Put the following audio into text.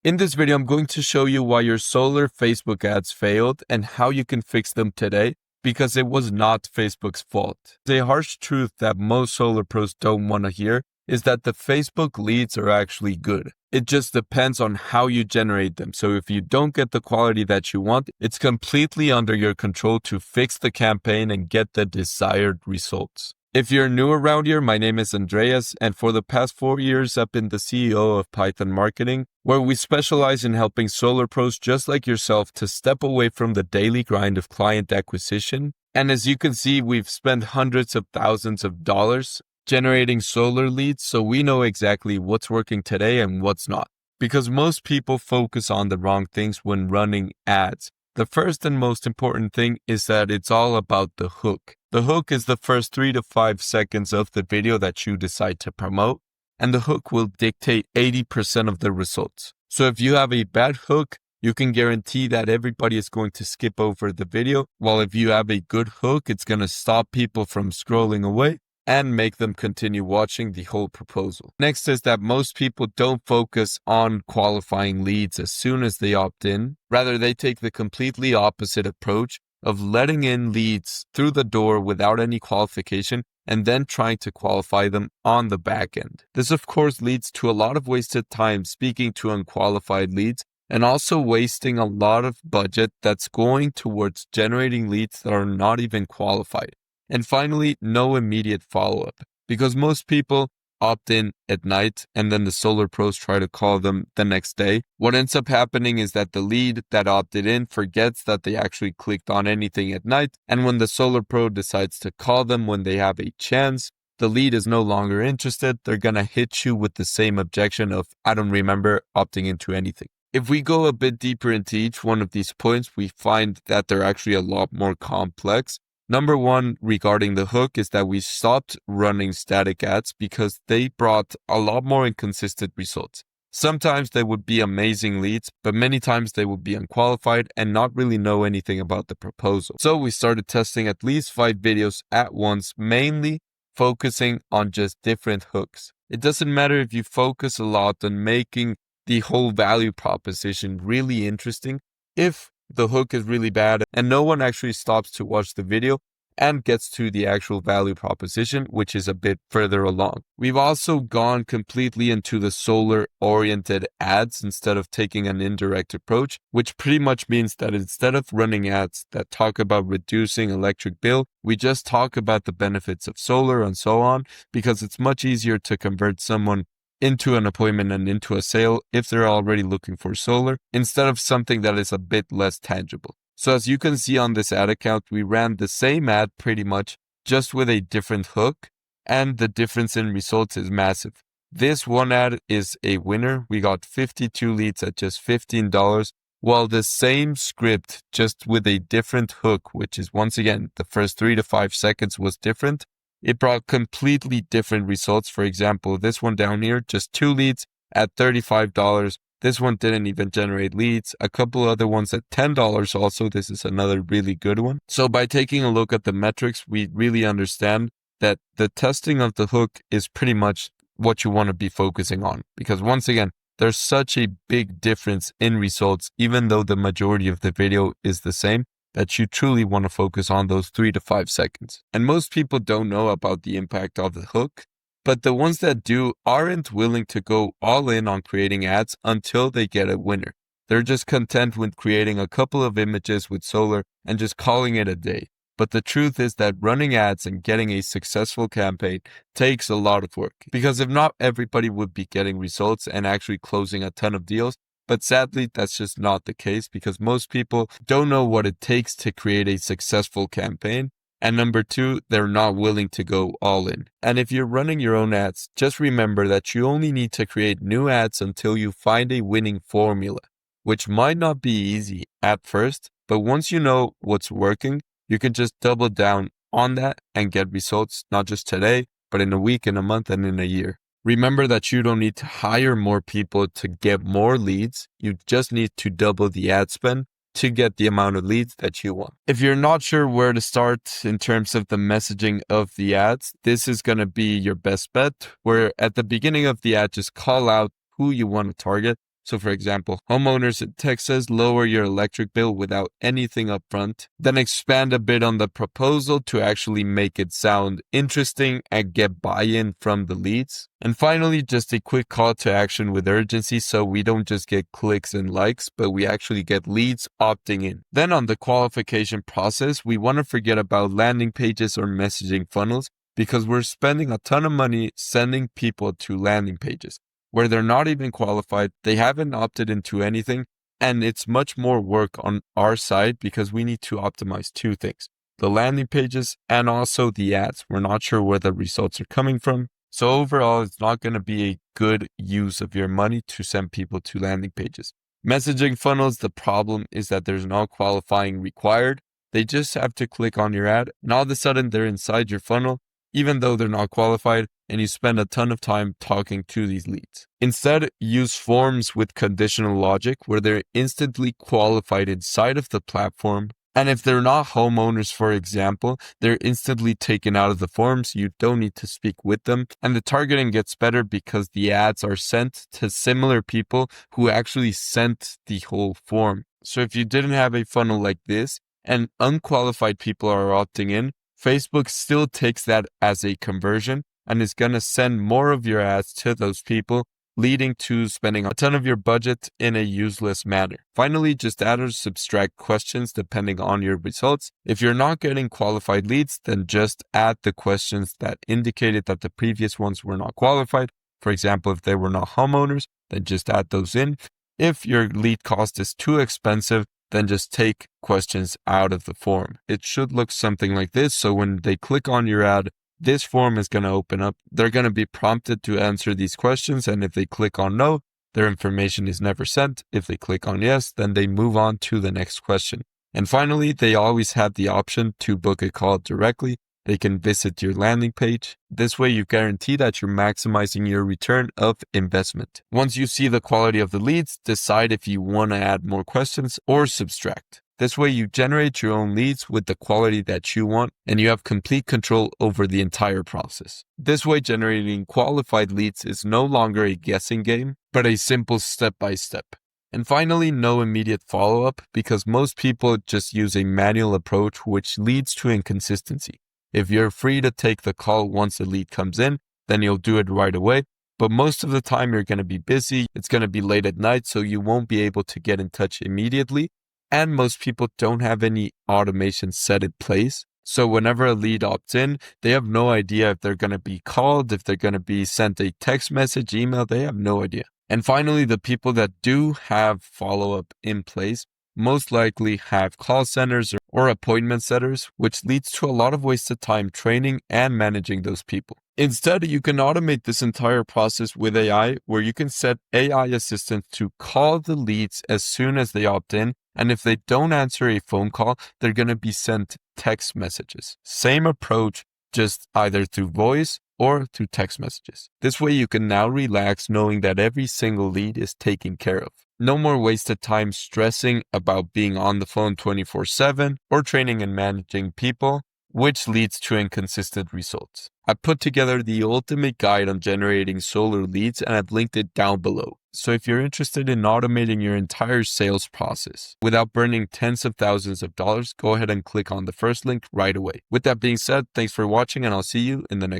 In this video, I'm going to show you why your solar Facebook ads failed and how you can fix them today, because it was not Facebook's fault. The harsh truth that most solar pros don't want to hear is that the Facebook leads are actually good. It just depends on how you generate them. So if you don't get the quality that you want, it's completely under your control to fix the campaign and get the desired results. If you're new around here, my name is Andreas, and for the past 4 years, I've been the CEO of Python Marketing, where we specialize in helping solar pros just like yourself to step away from the daily grind of client acquisition. And as you can see, we've spent hundreds of thousands of dollars generating solar leads, so we know exactly what's working today and what's not. Because most people focus on the wrong things when running ads. The first and most important thing is that it's all about the hook. The hook is the first 3 to 5 seconds of the video that you decide to promote, and the hook will dictate 80% of the results. So if you have a bad hook, you can guarantee that everybody is going to skip over the video, while if you have a good hook, it's going to stop people from scrolling away and make them continue watching the whole proposal. Next is that most people don't focus on qualifying leads as soon as they opt in. Rather, they take the completely opposite approach of letting in leads through the door without any qualification and then trying to qualify them on the back end. This, of course, leads to a lot of wasted time speaking to unqualified leads and also wasting a lot of budget that's going towards generating leads that are not even qualified. And finally, no immediate follow-up, because most people opt in at night and then the solar pros try to call them the next day. What ends up happening is that the lead that opted in forgets that they actually clicked on anything at night. And when the solar pro decides to call them when they have a chance, the lead is no longer interested. They're going to hit you with the same objection of, I don't remember opting into anything. If we go a bit deeper into each one of these points, we find that they're actually a lot more complex. Number one, regarding the hook, is that we stopped running static ads because they brought a lot more inconsistent results. Sometimes they would be amazing leads, but many times they would be unqualified and not really know anything about the proposal. So we started testing at least 5 videos at once, mainly focusing on just different hooks. It doesn't matter if you focus a lot on making the whole value proposition really interesting. If the hook is really bad and no one actually stops to watch the video and gets to the actual value proposition, which is a bit further along. We've also gone completely into the solar oriented ads instead of taking an indirect approach, which pretty much means that instead of running ads that talk about reducing electric bill, we just talk about the benefits of solar and so on, because it's much easier to convert someone into an appointment and into a sale if they're already looking for solar, instead of something that is a bit less tangible. So as you can see on this ad account, we ran the same ad pretty much, just with a different hook, and the difference in results is massive. This one ad is a winner. We got 52 leads at just $15, while the same script, just with a different hook, which is once again, the first 3 to 5 seconds was different. It brought completely different results. For example, this one down here, just 2 leads at $35. This one didn't even generate leads. A couple other ones at $10 also. This is another really good one. So by taking a look at the metrics, we really understand that the testing of the hook is pretty much what you want to be focusing on. Because once again, there's such a big difference in results, even though the majority of the video is the same, that you truly want to focus on those 3 to 5 seconds. And most people don't know about the impact of the hook, but the ones that do aren't willing to go all in on creating ads until they get a winner. They're just content with creating a couple of images with solar and just calling it a day. But the truth is that running ads and getting a successful campaign takes a lot of work, because if not, everybody would be getting results and actually closing a ton of deals. But sadly, that's just not the case, because most people don't know what it takes to create a successful campaign. And number 2, they're not willing to go all in. And if you're running your own ads, just remember that you only need to create new ads until you find a winning formula, which might not be easy at first, but once you know what's working, you can just double down on that and get results, not just today, but in a week, in a month, and in a year. Remember that you don't need to hire more people to get more leads. You just need to double the ad spend to get the amount of leads that you want. If you're not sure where to start in terms of the messaging of the ads, this is going to be your best bet, where at the beginning of the ad, just call out who you want to target. So for example, homeowners in Texas, lower your electric bill without anything upfront. Then expand a bit on the proposal to actually make it sound interesting and get buy-in from the leads. And finally, just a quick call to action with urgency so we don't just get clicks and likes, but we actually get leads opting in. Then on the qualification process, we want to forget about landing pages or messaging funnels because we're spending a ton of money sending people to landing pages where they're not even qualified, they haven't opted into anything, and it's much more work on our side because we need to optimize two things: the landing pages and also the ads. We're not sure where the results are coming from. So overall, it's not going to be a good use of your money to send people to landing pages. Messaging funnels, the problem is that there's no qualifying required. They just have to click on your ad, and all of a sudden they're inside your funnel, even though they're not qualified, and you spend a ton of time talking to these leads. Instead, use forms with conditional logic where they're instantly qualified inside of the platform. And if they're not homeowners, for example, they're instantly taken out of the forms. You don't need to speak with them. And the targeting gets better because the ads are sent to similar people who actually sent the whole form. So if you didn't have a funnel like this and unqualified people are opting in, Facebook still takes that as a conversion and is going to send more of your ads to those people, leading to spending a ton of your budget in a useless manner. Finally, just add or subtract questions depending on your results. If you're not getting qualified leads, then just add the questions that indicated that the previous ones were not qualified. For example, if they were not homeowners, then just add those in. If your lead cost is too expensive, then just take questions out of the form. It should look something like this. So when they click on your ad, this form is going to open up. They're going to be prompted to answer these questions. And if they click on no, their information is never sent. If they click on yes, then they move on to the next question. And finally, they always have the option to book a call directly. They can visit your landing page. This way you guarantee that you're maximizing your return of investment. Once you see the quality of the leads, decide if you want to add more questions or subtract. This way you generate your own leads with the quality that you want, and you have complete control over the entire process. This way, generating qualified leads is no longer a guessing game, but a simple step-by-step. And finally, no immediate follow-up because most people just use a manual approach, which leads to inconsistency. If you're free to take the call once a lead comes in, then you'll do it right away. But most of the time you're going to be busy. It's going to be late at night, so you won't be able to get in touch immediately. And most people don't have any automation set in place. So whenever a lead opts in, they have no idea if they're going to be called, if they're going to be sent a text message, email, they have no idea. And finally, the people that do have follow-up in place most likely have call centers or appointment setters, which leads to a lot of wasted time training and managing those people. Instead, you can automate this entire process with AI, where you can set AI assistants to call the leads as soon as they opt in. And if they don't answer a phone call, they're going to be sent text messages. Same approach, just either through voice or through text messages. This way you can now relax knowing that every single lead is taken care of. No more wasted time stressing about being on the phone 24/7 or training and managing people, which leads to inconsistent results. I put together the ultimate guide on generating solar leads and I've linked it down below. So if you're interested in automating your entire sales process without burning tens of thousands of dollars, go ahead and click on the first link right away. With that being said, thanks for watching and I'll see you in the next